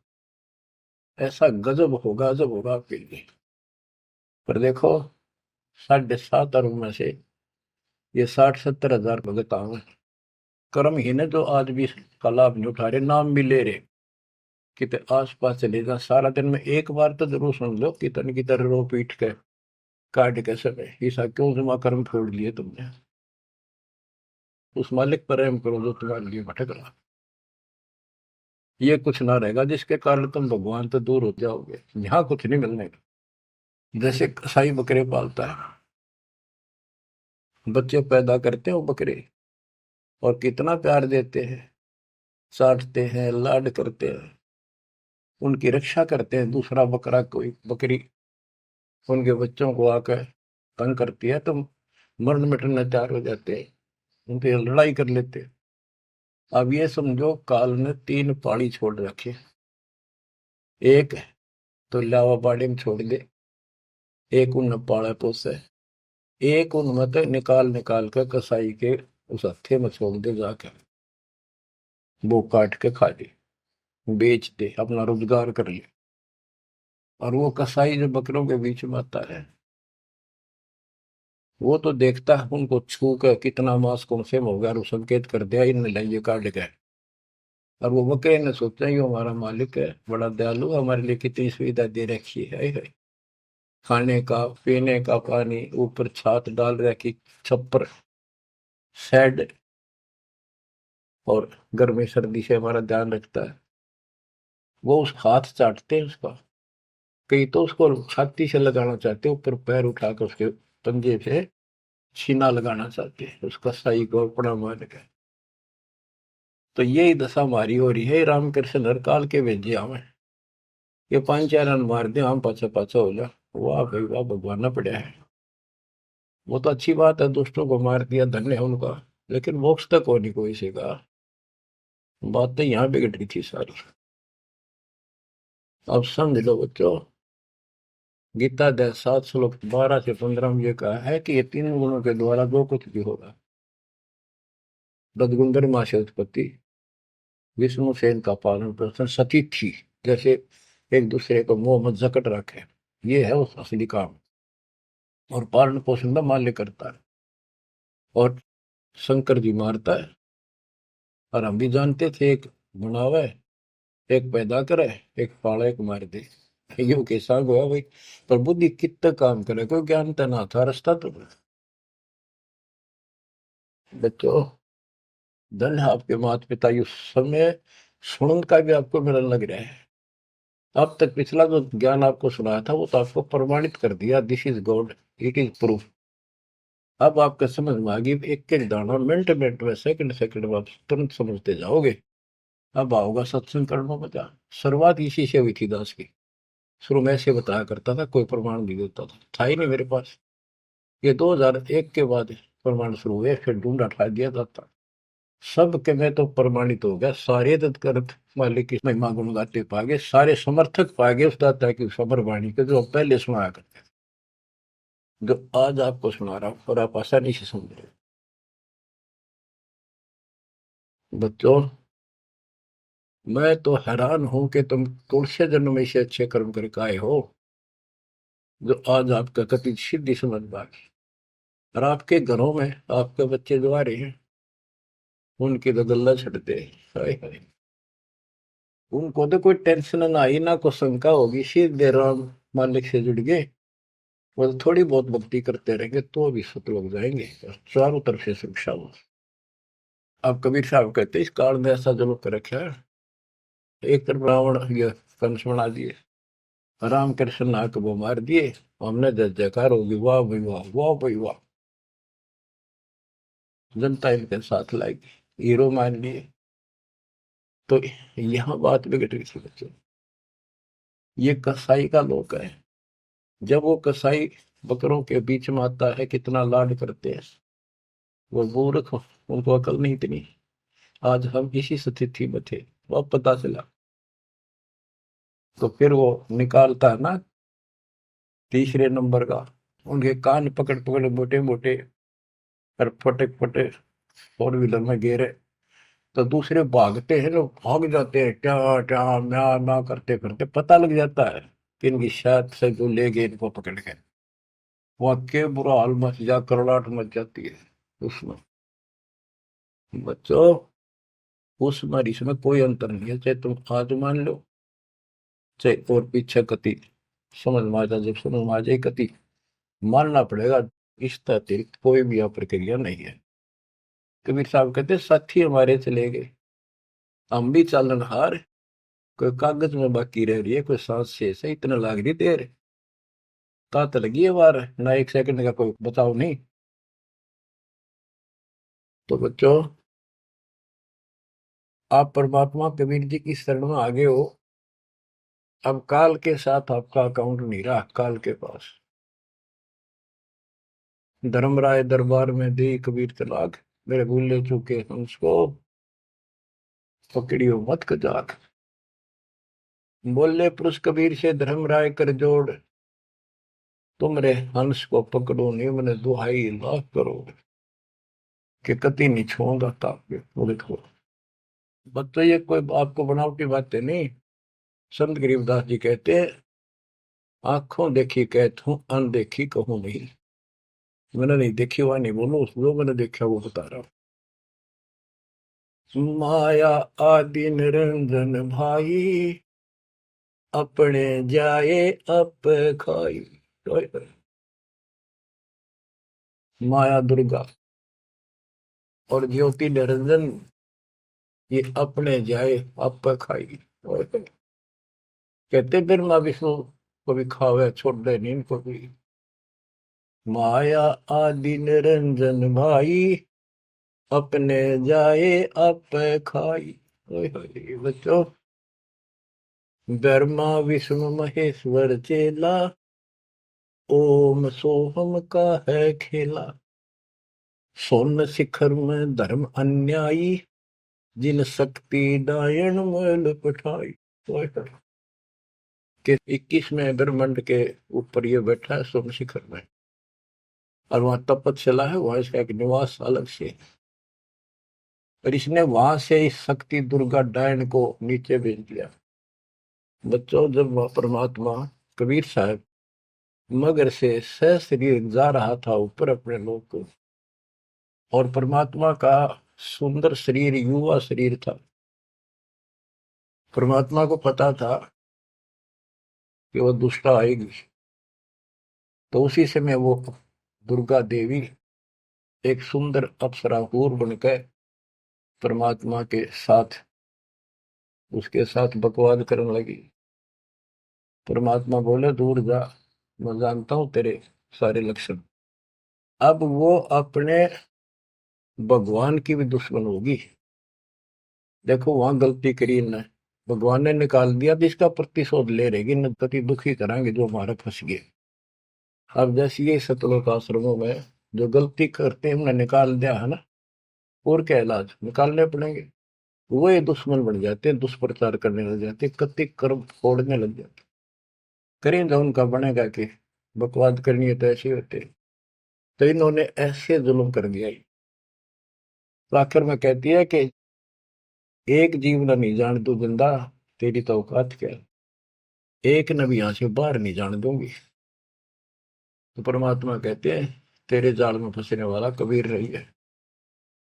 ऐसा गजब होगा, अजब होगा आपके लिए। पर देखो, 7.5 अरब में से ये 60-70 हजार भगत आवे, कर्महीन है जो आज भी इसका लाभ नहीं उठा रहे, नाम भी ले रहे। कितने आस पास चले जा, सारा दिन में एक बार तो जरूर सुन लो कितन की तरह रो पीट के काट के समय, ऐसा क्यों जमा कर्म छोड़ लिए तुमने। उस मालिक पर रहम करो जो तुम्हारे लिए भटक रहा। ये कुछ ना रहेगा जिसके कारण तुम भगवान से दूर हो जाओगे, यहाँ कुछ नहीं मिलने का। जैसे कसाई बकरे पालता है, बच्चे पैदा करते हैं वो बकरे, और कितना प्यार देते हैं, चाटते हैं, लाड करते हैं, उनकी रक्षा करते हैं। दूसरा बकरा कोई बकरी उनके बच्चों को आकर तंग करती है तो मरण मिटने तैयार हो जाते हैं, उनसे लड़ाई कर लेते हैं। अब ये समझो, काल ने 3 पाड़ी छोड़ रखे, एक तो लावा बाड़ी में छोड़ दे, एक उन पाड़ा पोसे, एक उन मत निकाल निकाल कर कसाई के उस हत्थे में छोड़ दे जाकर, वो काट के खा ले, बेच दे, अपना रोजगार कर ले। और वो कसाई जो बकरों के बीच में आता है, वो तो देखता है उनको छू कर कितना मांस कौन से हो गया, और वो संकेत कर दिया इन लाइए काट गए। और वो बकरे ने सोचा ये हमारा मालिक है, बड़ा दयालु, हमारे लिए कितनी सुविधा दे रखी है, खाने का पीने का पानी, ऊपर छात डाल रखी, छप्पर, शेड, और गर्मी सर्दी से हमारा ध्यान रखता है। वो उस हाथ चाटते हैं उसका, कई तो उसको छाती से लगाना चाहते, ऊपर पैर उठाकर उसके पंजे से छीना लगाना चाहते हैं, उसका सही को अपना मान के। तो यही दशा हमारी हो रही है। रामकृष्ण हर काल के भेजे हमें, ये 5 4 रन मार दे, हम पाछा पाछा हो जा, वाह भाई वाह, भगवान ना पड़ा है। वो तो अच्छी बात है, दुष्टों को मार दिया, धन्य है उनका। लेकिन मोक्ष तक हो नहीं कोई से का। बात तो यहाँ बिगड़ रही थी सारी। अब समझ लो बच्चों, गीता अध्याय 7 श्लोक 12 से 15 में ये कहा है कि ये तीन गुणों के द्वारा जो कुछ भी होगा, रजगुंदर माँ से उत्पत्ति, विष्णु से इनका पालन पोषण, सती थी, जैसे एक दूसरे को मोह मत जकट रखे, ये है उस असली काम। और पालन पोषण का माल्य करता है, और शंकर जी मारता है। और हम भी जानते थे, एक बनावे, एक पैदा करे, एक पाले, एक मार दे। यो कैसा हुआ भाई। पर बुद्धि कितना काम करे, कोई ज्ञान तो ना था, रास्ता तो बच्चों, धन है आपके माता पिता, ये समय सुनन का भी आपको मिलने लग रहा है। अब तक पिछला जो ज्ञान आपको सुनाया था वो तो आपको प्रमाणित कर दिया, this is God, it is proof. अब आपके समझ में आ गई, एक एक दाना मिनट मिनट में, सेकंड सेकंड में आप तुरंत समझते जाओगे। अब आओगा सत्संग करना मजा। शुरुआत इसी से हुई थी दास की। शुरू में ऐसे बताया करता था, कोई प्रमाण नहीं देता था ही नहीं मेरे पास। ये 2001 के बाद प्रमाण शुरू हुए, फिर ढूंढा ठा दिया जाता। सब के में तो प्रमाणित हो गया, सारे तत्कर्त मालिक की महिमा गुण गाते पागे, सारे समर्थक पागे उस दाता की सबर वाणी के, जो पहले सुनाया करते थे, जो आज आपको सुना रहा हूं, और आप आसानी से समझ रहे हो। बच्चों, मैं तो हैरान हूं कि तुम तुलसी जन्म में से अच्छे कर्म करके आए हो, जो आज आपका कति सिद्धि समझ पाए। और आपके घरों में आपके बच्चे जो आ रहे हैं, उनकी तो गल्ला छटते, हाय हाय। उनको तो कोई टेंशन ना आई, ना कोई शंका होगी, सीधे राम मालिक से जुड़ गए। वो तो थोड़ी बहुत भक्ति करते रहेंगे तो भी सतलोक जाएंगे, और चारों तरफ से सुरक्षा हो। अब कबीर साहब कहते इस काल में ऐसा जरूर कर रखा है, एक तरफ रावण ये कंस बना दिए, राम कृष्ण नाक वो मार दिए, हमने जय जयकार होगी, वाह भाई वाह, वाह भाई वाह। जनता इनके साथ लाएगी, हीरो मान लिए। तो यहाँ बात बिगड़ रही थी बच्चों। ये कसाई का लोक है। जब वो कसाई बकरों के बीच में आता है, कितना लाड करते हैं। वो मूर्ख, उनको अकल नहीं इतनी। आज हम इसी स्थिति में थे, वो पता चला। तो फिर वो निकालता है ना, तीसरे नंबर का, उनके कान पकड़ पकड़ मोटे मोटे, और फटे फटे फोर व्हीलर में गेरे। तो दूसरे भागते हैं, लोग भाग जाते हैं, क्या क्या म्या म्या करते करते, पता लग जाता है कि इनकी शायद से जो ले गए इनको पकड़ के। वहां के बुरा हाल मच जा, करड़ाहट मच जाती है उसमें। बच्चों, उसमें और इसमें कोई अंतर नहीं है, चाहे तुम आज मान लो, चाहे और पीछे कति समझ में आ जाए, जब समझ में आ जाए कति मानना पड़ेगा। इस अतिरिक्त कोई भी यहाँ प्रक्रिया नहीं है। कबीर साहब कहते साथी हमारे चले गए, हम भी चालन हार, कोई कागज में बाकी रह रही है, कोई सांस शेष है, इतना लाग रही देर, तात लगी है वार, ना एक सेकंड का कोई बचाव नहीं। तो बच्चों, आप परमात्मा कबीर जी की शरण में आगे हो। अब काल के साथ आपका अकाउंट नहीं रहा, काल के पास। धर्मराय दरबार में दी कबीर तलाक, मेरे भूले चूके हंस को पकड़ियो मत कजाक। बोले पुरुष कबीर से धर्मराय कर जोड़, तुमरे हंस को पकड़ो निम्न दुहाई लाख करोड़, कि कति नहीं छूंगा ताके। वो देखो बच्चों, ये कोई आपको बनावटी बातें नहीं। संत गरीबदास जी कहते हैं, आंखों देखी कहत हूं, अनदेखी कहूं नहीं। मैंने नहीं देखी हुआ नहीं बोलो, जो मैंने देखा वो बता रहा हूं। माया आदि निरंजन भाई, अपने जाए अप खाई। माया दुर्गा और ज्योति निरंजन, ये अपने जाए अप खाई। कहते ब्रह्मा विष्णु को भी खावे, छोड़ दे नहीं इनको भी। माया आदि निरंजन भाई, अपने जाए अप खाई। बच्चों, ब्रह्मा विष्णु महेश्वर चेला, ओम सोहम का है खेला, सोन शिखर में धर्म अन्यायी, जिन शक्ति डायन मैल पठाई। तो कि 21वें ब्रह्मांड के ऊपर ये बैठा है सोम शिखर में, और वहां तपस्या है, वहां इसका एक निवास अलग से है। और इसने वहां से इस शक्ति दुर्गा डायन को नीचे भेज दिया। बच्चों, जब वह परमात्मा कबीर साहब मगर से सशरीर जा रहा था ऊपर अपने लोक को, और परमात्मा का सुंदर शरीर युवा शरीर था, परमात्मा को पता था कि वह दुष्टा आएगी, तो उसी समय वो दुर्गा देवी एक सुंदर अप्सरा हूर बनकर परमात्मा के साथ उसके साथ बकवाद करने लगी। परमात्मा बोले, दूर जा, मैं जानता हूं तेरे सारे लक्षण। अब वो अपने भगवान की भी दुश्मन होगी। देखो वहां गलती करी इन्हें, भगवान ने निकाल दिया, तो इसका प्रतिशोध ले रहेगी, न पति दुखी कराएंगे जो हमारे फंस गए। अब जैसे ये सतलोक आश्रमों में जो गलती करते हैं उन्हें निकाल दिया है ना, और क्या इलाज निकालने पड़ेंगे। वो ये दुश्मन बन जाते हैं, दुष्प्रचार करने लग जाते हैं, कति कर्म फोड़ने लग जाते। करें जो उनका बनेगा कि बकवाद करनी है तो ऐसे होते। तो इन्होंने ऐसे जुल्म कर दिया। तो आखिर में कहती है कि एक जीव न नहीं जान तू जिंदा, तेरी तो औकात क्या, एक न भी यहां से बाहर नहीं जाने दूंगी। तो परमात्मा कहते हैं, तेरे जाल में फंसने वाला कबीर रही है।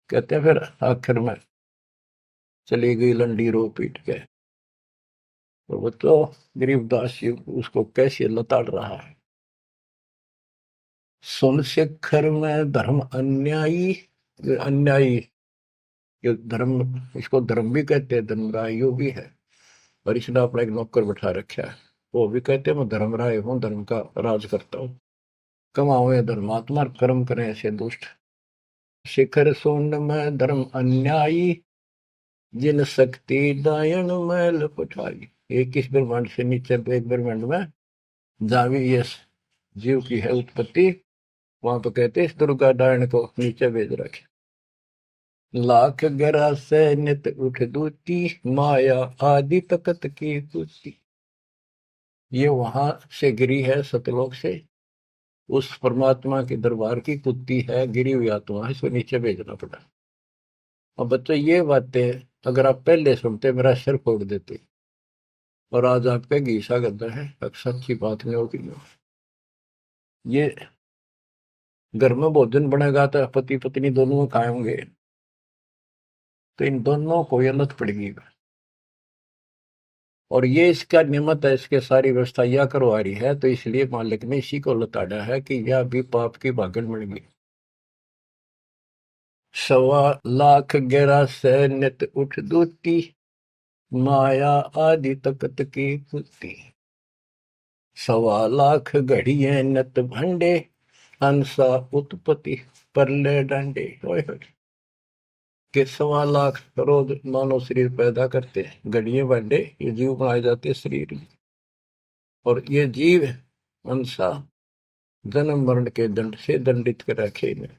कहते हैं फिर आखिर में चली गई लंडी रो पीट के। तो वो तो गरीबदास जी उसको कैसे लताड़ रहा है। सुन शिखर में धर्म अन्यायी, अन्यायी, ये धर्म, इसको धर्म भी कहते हैं, धर्मराय यो भी है। और इसने अपना एक नौकर बैठा रखा है, वो भी कहते हैं मैं धर्मराय हूँ, धर्म का राज करता हूँ। कमाओ ये धर्मात्मा, कर्म करें ऐसे दुष्ट। शिखर सोन में धर्म अन्यायी, जिन शक्ति दायन मैल पठाई। 21 ब्रह्मांड से नीचे एक ब्रह्मांड में जहां भी ये जीव की है उत्पत्ति, वहां तो कहते इस दुर्गा डायन को नीचे भेज रखे। लाख गरा से नित उठ दूती, माया आदि तकत की कुती। ये वहां से गिरी है सतलोक से, उस परमात्मा के दरबार की कुत्ती है, गिरी हुई आत्मा है, इसको नीचे भेजना पड़ा। अब बच्चों ये बातें अगर आप पहले सुनते मेरा सिर फोड़ देते, और आज आपका घीसा गद्दा है, सच्ची बात नहीं होगी। ये घर में भोजन बनेगा तो पति पत्नी दोनों खाएंगे, तो इन दोनों को ये लत पड़ेगी। और ये इसका निमित्त है, इसके सारी व्यवस्था यह करवा रही है, तो इसलिए मालिक ने इसी को लताड़ा है कि यह भी पाप की भागन बन गई। 1.25 लाख गहरा से नित उठ दूती, माया आदि तकत की कुती। 1.25 लाख घड़िए नत भंडे, हंसा उत्पत्ति परले डंडे। के 1.25 लाख रोज मानव शरीर पैदा करते हैं, घड़िए भांडे ये जीव बनाए जाते हैं शरीर में। और ये जीव हंसा जन्म मरण के दंड से दंडित कर रखे इन्हें।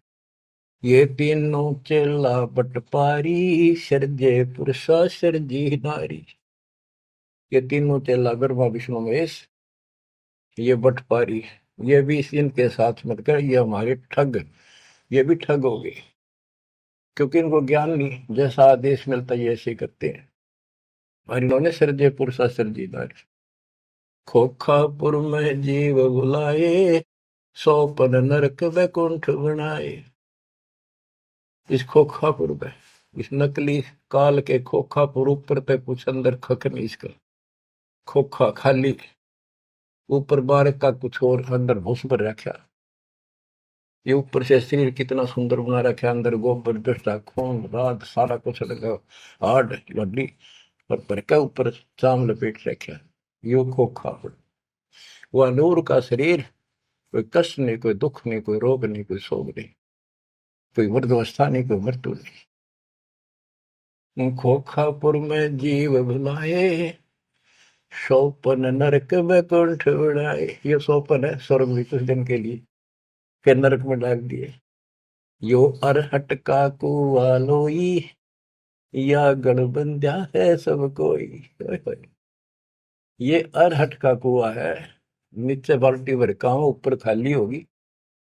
ये तीनों चेला बटपारी, सर्जे पुरुषा सर्जी नारी। ये तीनों चेला ब्रह्मा विष्णु महेश, ये बटपारी, ये भी इनके साथ मिलकर ये हमारे ठग, ये भी ठग हो गए, क्योंकि इनको ज्ञान नहीं, जैसा आदेश मिलता है ऐसे करते हैं। और इन्होंने सर्जे पुरुषा सर्जी नारी। खोखापुर में जीव बुलाए, 100 नरक वैकुंठ बनाए। इस खोखापुर में, इस नकली काल के खोखापुर ऊपर पे कुछ अंदर खक नहीं, इसका खोखा खाली, ऊपर बार का कुछ और अंदर भूस भर रखा। ये ऊपर से शरीर कितना सुंदर बना रखा, अंदर गोबर दस्ता खून रात सारा कुछ लगा, हार्ड हड्डी और भर का ऊपर चाम लपेट रखा। यो खोखापुर, वह नूर का शरीर, कोई कष्ट नहीं, कोई दुख नहीं, कोई रोग नहीं, कोई शोक नहीं, कोई वृद्धावस्था नहीं, कोई मृत्यु नहीं। खोखापुर में जीव भुलाए, सोपन नरक बैकुंठ उड़ाए, ये सोपन है स्वर्ग भी कुछ दिन के लिए, फिर नरक में डाल दिए। यो अरहट का कुआ लोई, या गणबंध्या है सब कोई। ओए होए। ये अरहट का कुआ है, नीचे बाल्टी भर काम, ऊपर खाली होगी।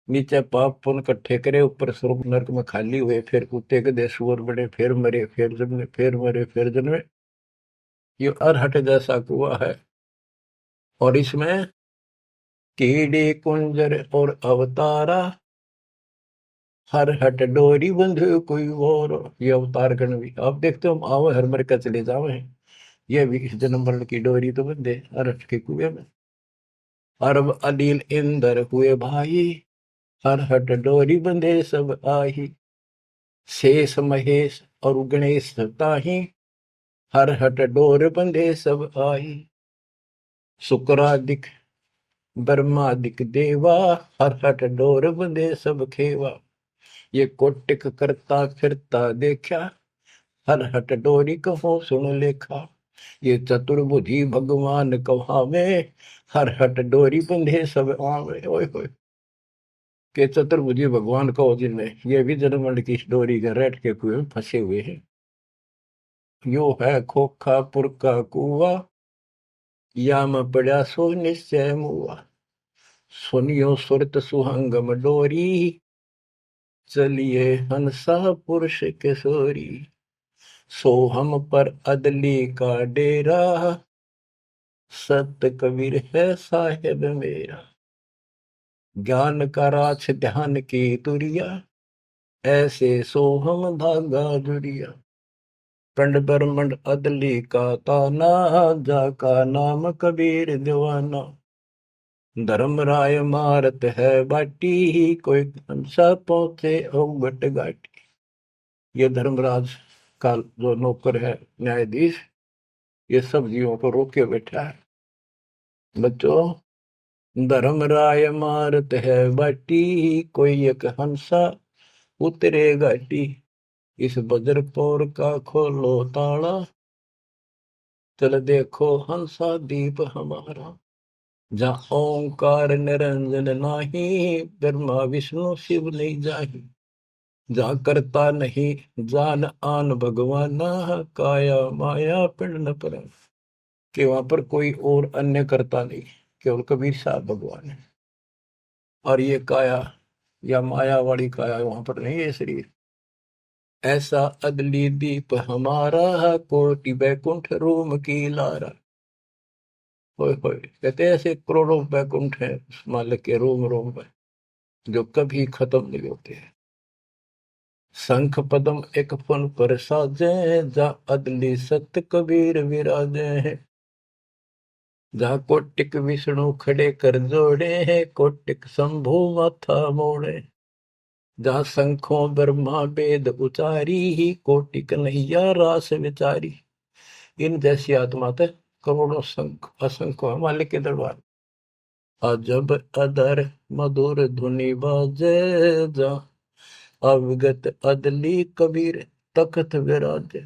नीचे पाप पुण्य इकट्ठे करे, ऊपर स्वर्ग नरक में खाली हुए, फिर कुत्ते गधे सुअर बड़े, फिर मरे, फिर जन्मे, फिर मरे, फिर जन्मे। ये अरहट जैसा कुआ है। और इसमें कीड़े कुंजर और अवतारा, हर हट डोरी बंधु कोई और। ये अवतार गण भी आप देखते हो, आओ हर मर का चले जावे, ये भी इस जन्म मरण की डोरी तो बंधे अरहट के कुएं में। अरब अनिल इंद्र हुए भाई, हर हट डोरी बंधे सब आही। शेष महेश और गणेश ताही, हर हट डोर बंधे सब आही। शुक्रादिक ब्रह्मादिक देवा, हर हट डोर बंधे सब खेवा। ये कोटिक करता फिरता देखा, हर हट डोरी कहो सुन लेखा। ये चतुर्बुद्धि भगवान कहावे, हर हट डोरी बंधे सब आवे। ओए होए। के चतुर्भुजी भगवान कहो जिनमें, ये भी जन्मंड की डोरी के रेट के कुएं में फंसे हुए हैं। यो है खोखापुर का कुआ, या में पड़ा सो निश्चय मुआ। सुनियो सुरत सुहंगम डोरी, चलिए हंसा पुरुष किशोरी। सो हम पर अदली का डेरा, सत कबीर है साहेब मेरा। ज्ञान का राछ ध्यान की तुरिया, ऐसे सो हम धागा जुड़िया। पंड ब्रह्मंड अदली का ताना, जाका नाम कबीर दीवाना। धर्म राय मारत है बाटी, कोई हंसा पहुंचे अवगट घाटी। ये धर्मराज का जो नौकर है न्यायाधीश, ये सब जीवों को रोक के बैठा है। बच्चों, धर्म राय मारत है बाटी, कोई एक हंसा उतरे घाटी। इस बजरपुर का खोलो ताला, चल देखो हंसा दीप हमारा। जहाँ ओंकार निरंजन नाही, ब्रह्मा विष्णु शिव नहीं जाही। जहाँ करता नहीं जान आन भगवाना, काया माया पिंड न पर। कि वहां पर कोई और अन्य करता नहीं, केवल कबीर साहब भगवान है। और ये काया या माया वाली काया वहां पर नहीं है शरीर। ऐसा अदली दीप हमारा, कोटि बैकुंठ रोम की लारा। होए होए। कहते हैं ऐसे करोड़ों बैकुंठ है उस मालिक के रोम रोम में, जो कभी खत्म नहीं होते हैं। शंख पदम एक फन पर साजे, जा अदली सत कबीर विराजे हैं। जहाँ कोटिक विष्णु खड़े कर जोड़े हैं, कोटिक शंभु माथा मोड़े। जहाँ शंखों ब्रह्मा वेद उचारी, ही कोटि कन्हैया रास विचारी। इन जैसी आत्मा थे करोड़ों शंख असंख्य मालिक के दरबार। अजब अदर मधुर धुनि बाजे, जा अविगत अदली कबीर तखत विराजे।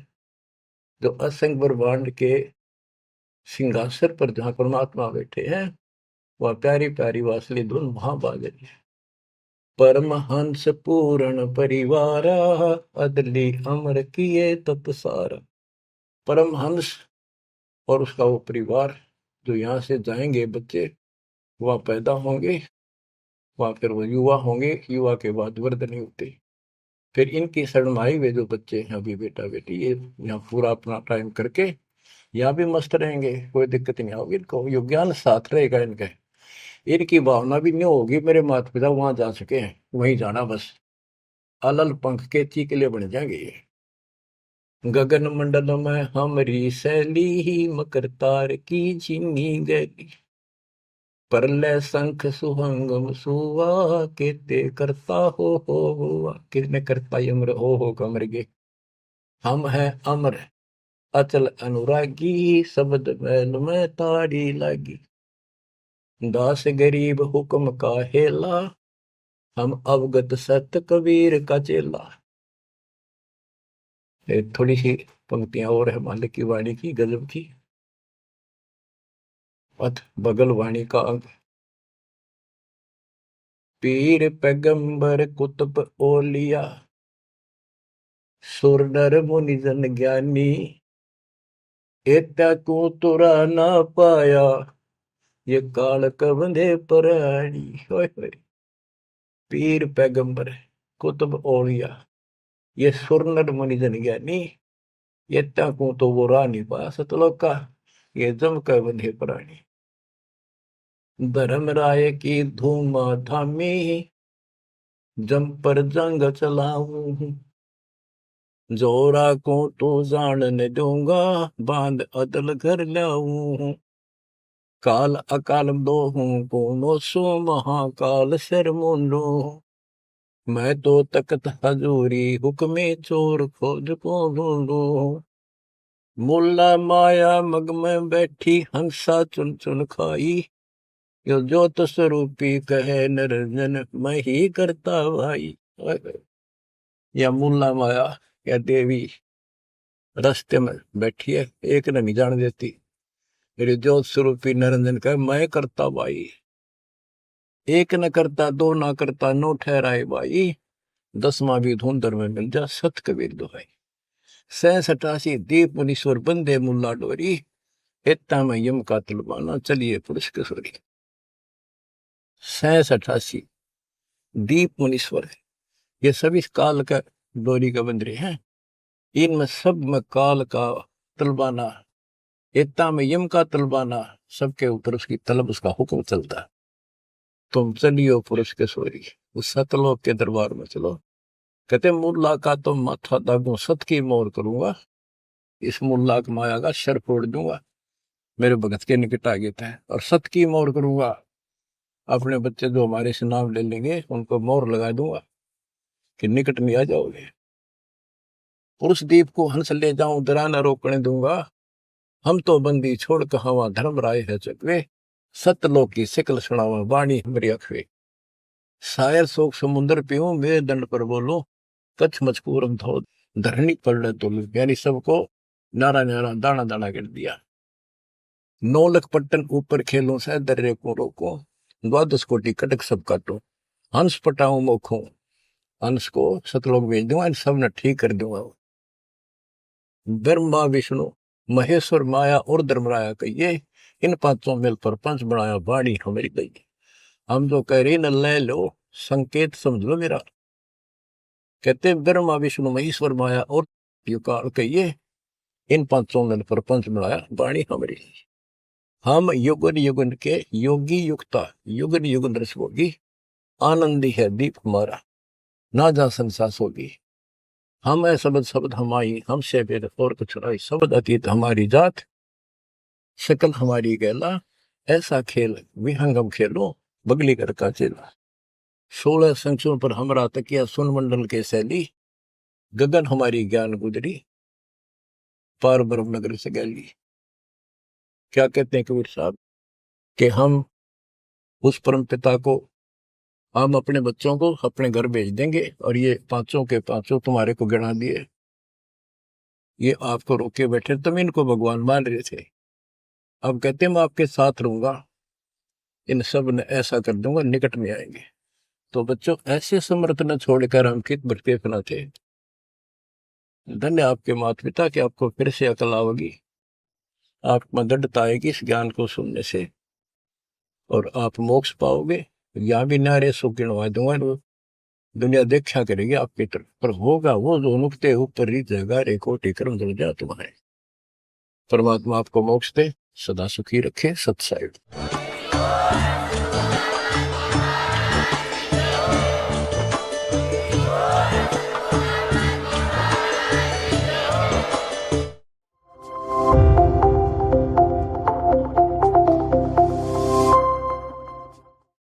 जो असंख्य ब्रह्मांड के सिंहासन पर जहाँ परमात्मा बैठे हैं, वह प्यारी प्यारी वासली धुन वहां बाज रही है। परमहंस पूर्ण परिवारा, अदली अमर किए तत्सारा। परमहंस और उसका वो परिवार, जो यहाँ से जाएंगे बच्चे, वह पैदा होंगे, वह फिर वो युवा होंगे, युवा के बाद वृद्ध नहीं होते। फिर इनकी शरणमाई वे जो बच्चे हैं अभी बेटा बेटी, ये यहाँ पूरा अपना टाइम करके यहाँ भी मस्त रहेंगे, कोई दिक्कत नहीं होगी इनको, यो ज्ञान साथ रहेगा इनके। इनकी भावना भी नहीं होगी मेरे माता पिता वहां जा सके हैं, वहीं जाना बस। अलल पंख के चीकले बन जाएंगे ये। गगन मंडल में हमरी शैली, ही मकर तार की झिनी गैली। परलय शंख सुहंगम सुवा, केते करता हो हुआ। किसने करता अमर हो कमर गे। हम हैं अमर अचल अनुरागी, शब्द मैल में ताड़ी लागी। दास गरीब हुक्म का हेला, हम अवगत सत कबीर का चेला। थोड़ी सी पंक्तियां और है मालिक की वाणी की गजब की। पथ बगल वाणी का अंग। पीर पैगंबर कुतुब ओलिया, सुर नर मुनि जन ज्ञानी, एता को तुरा ना पाया, ये काल कबंधे प्राणी। होय होय। पीर पैगंबर कुतुब ओलिया, ये सुर नर मुनि जन ज्ञानी, एता को तो वो रानी पा सतलोका, ये जम का बंधे प्राणी। धर्म राय की धूम थामी, जम पर जंग चलाऊं, जोरा को तो जान न दूंगा, बांध अदल घर लाऊं। काल अकाल दो हूं कोनो सो, महाकाल सिर मुंडो, मैं तो तकत हजूरी हुक्मे चोर खोज को ढूंढो। मुल्ला माया मग में बैठी, हंसा चुन चुन खाई, यो ज्योत स्वरूपी कहे निरंजन, मैं ही करता भाई। या मुल्ला माया या देवी रास्ते में बैठी है, एक ने नहीं जान देती। मेरे ज्योत स्वरूपी निरंजन कहे मैं करता भाई। एक न करता, दो ना करता, नो ठहराए भाई, 10वां भी धुंधर में मिल जा, सत कबीर दोहाई। 67 दीप मुनीश्वर बंदे मुल्ला डोरी, इतना में यम का तलबाना, चलिए पुरुष किशोरी। 67 दीप मुनीश्वर है, ये सभी काल का डोरी का बंदरे हैं। इनमें सब में काल का तलबाना, इतना में यम का तलबाना, सबके ऊपर उसकी तलब, उसका हुक्म चलता। तुम चलियो पुरुष किशोरी, उस सतलोक के दरबार में चलो। कहते मुल्ला का तो माथा दागू, सत की मोर करूंगा, इस मुल्ला की माया का सर फोड़ दूंगा। मेरे भगत के निकट आ गए थे, और सत की मोर करूंगा, अपने बच्चे जो हमारे से नाम ले लेंगे उनको मोर लगा दूंगा कि निकट में आ जाओगे। पुरुष दीप को हंस ले जाऊं, दरा न रोकने दूंगा, हम तो बंदी छोड़ कहावा, धर्म राय है चकवे, सतलोक की सिकल सुनावा, वाणी मेरी अखवे। शायर शोक समुद्र पीऊं, मेरे दंड पर बोलो, कच्छ मचकूरम धो धरनी पर तुल। यानी सबको नारा नारा दाना दाना कर दिया। 9 लख पट्टन ऊपर खेलों से, दर्रे को रोको, 12 कोटि कटक सब काटो, हंस पटाऊं मोखों, हंस को सतलोक भेज दूंगा, इन सब ने ठीक कर दूंगा। ब्रह्मा विष्णु महेश्वर माया और धर्मराया कहिए, इन पांचों मिल पर पंच बनाया, वाणी हमारी गई। हम जो कह रहे न ले लो, संकेत समझ लो मेरा। कहते ब्रह्मा विष्णु महेश्वर माया और युकाल कहिए, इन पांचों मिल पर पंच बनाया, वाणी हमारी। हम युगन युगन के योगी युक्ता, युगन युगन रस होगी, आनंदी है दीप हमारा, ना जा संसास होगी। हम है शब्द शब्द हमारी, हमसे भेद और कुछ नहीं, शब्द अतीत हमारी जात, शकल हमारी गैला, ऐसा खेल विहंगम खेलो, बगली कर का चेला। 16 संख्यों पर हमरा तकिया, सुन मंडल के शैली, गगन हमारी ज्ञान गुजरी, पार ब्रह्म नगर से गैली। क्या कहते हैं कबीर साहब कि हम उस परम पिता को, हम अपने बच्चों को अपने घर भेज देंगे, और ये पांचों के पांचों तुम्हारे को गिना दिए, ये आपको रोके बैठे, तुम इनको भगवान मान रहे थे। अब कहते मैं आपके साथ रहूंगा, इन सब ने ऐसा कर दूंगा, निकट में आएंगे। तो बच्चों ऐसे समर्थ न छोड़कर हम कित भटके फना थे। धन्य आपके माता पिता कि आपको फिर से अकल आओगी, आप मददता आएगी इस ज्ञान को सुनने से, और आप मोक्ष पाओगे। यहाँ भी नारे सुख गिनवा दूंगा, दुनिया देखा करेगी आपकी तरफ, पर होगा वो जो नुकते ऊपर रीत जगा रे कोटि कर्म जल जा तुम्हारे। परमात्मा आपको मोक्ष दे, सदा सुखी रखे। सत साहिब।